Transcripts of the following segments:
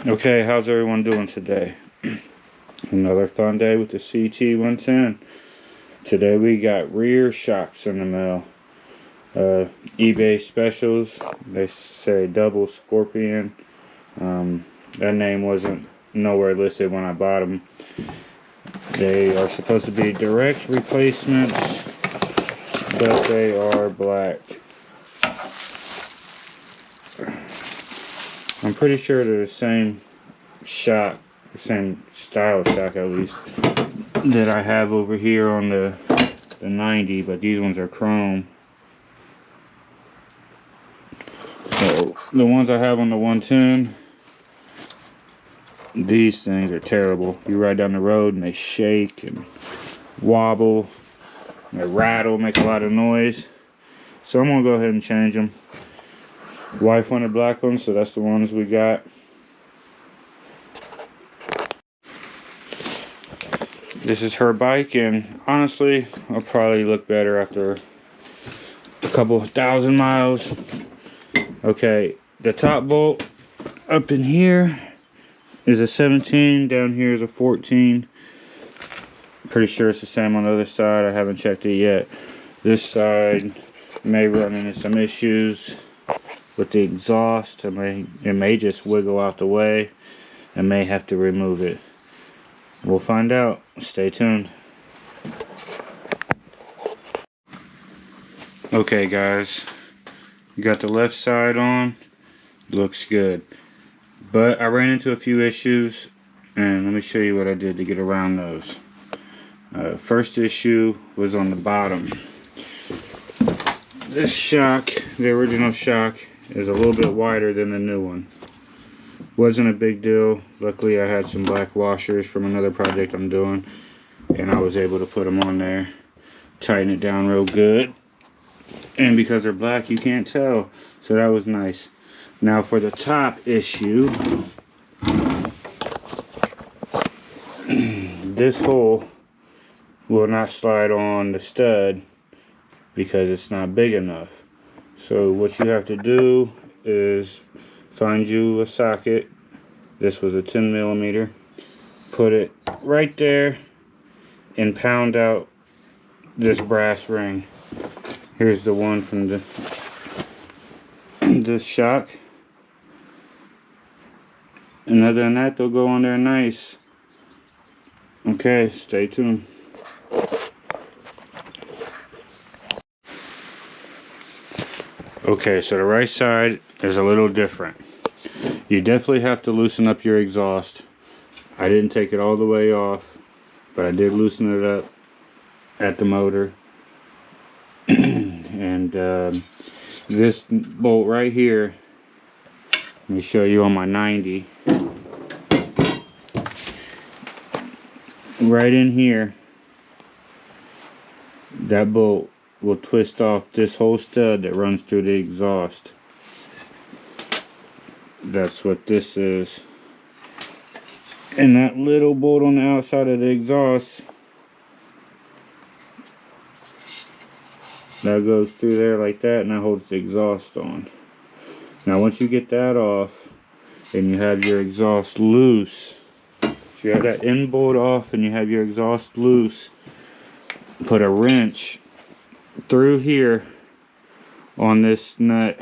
Okay, how's everyone doing today? Another fun day with the CT110. Today we got rear shocks in the mail. eBay specials. They say double Scorpion. That name wasn't nowhere listed when I bought them. They are supposed to be direct replacements, but they are black. I'm pretty sure they're the same shock, the same style of shock at least, that I have over here on the 90, but these ones are chrome. So the ones I have on the 110, these things are terrible. You ride down the road and they shake and wobble, and they rattle, make a lot of noise. So I'm gonna go ahead and change them. Wife wanted black ones, so that's the ones we got. This is her bike, and honestly, I'll probably look better after a couple thousand miles. Okay, the top bolt up in here is a 17, down here is a 14. Pretty sure it's the same on the other side. I haven't checked it yet. This side may run into some issues with the exhaust. It may just wiggle out the way. I may have to remove it. We'll find out. Stay tuned. Okay guys, you got the left side on. Looks good. But I ran into a few issues, and let me show you what I did to get around those. First issue was on the bottom. This shock, the original shock, is a little bit wider than the new one. Wasn't a big deal. Luckily I had some black washers from another project I'm doing, and I was able to put them on there, tighten it down real good, and because they're black you can't tell, so that was nice. Now for the top issue, this hole will not slide on the stud because it's not big enough. So what you have to do is find you a socket. This was a 10 millimeter. Put it right there and pound out this brass ring. Here's the one from the this shock. And other than that, they'll go on there nice. Okay, stay tuned. Okay, so the right side is a little different. You definitely have to loosen up your exhaust. I didn't take it all the way off, but I did loosen it up at the motor. And this bolt right here, let me show you on my 90. Right in here, that bolt will twist off this whole stud that runs through the exhaust. That's what this is. And that little bolt on the outside of the exhaust, that goes through there like that, and that holds the exhaust on. Now once you get that off and you have your exhaust loose, so you have that end bolt off and you have your exhaust loose, put a wrench through here on this nut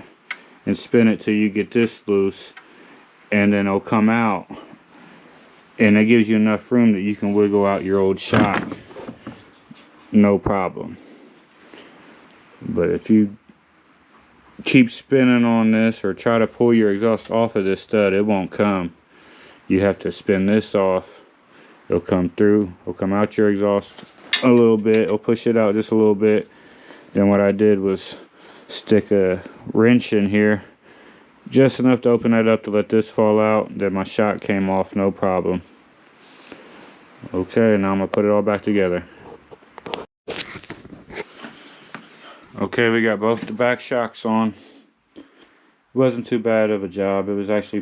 and spin it till you get this loose, and then it'll come out, and it gives you enough room that you can wiggle out your old shock, no problem. But if you keep spinning on this or try to pull your exhaust off of this stud, it won't come. You have to spin this off. It'll come through, it'll come out your exhaust a little bit, it'll push it out just a little bit. Then what I did was stick a wrench in here, just enough to open that up to let this fall out. Then my shock came off, no problem. Okay, now I'm gonna put it all back together. Okay, we got both the back shocks on. It wasn't too bad of a job. It was actually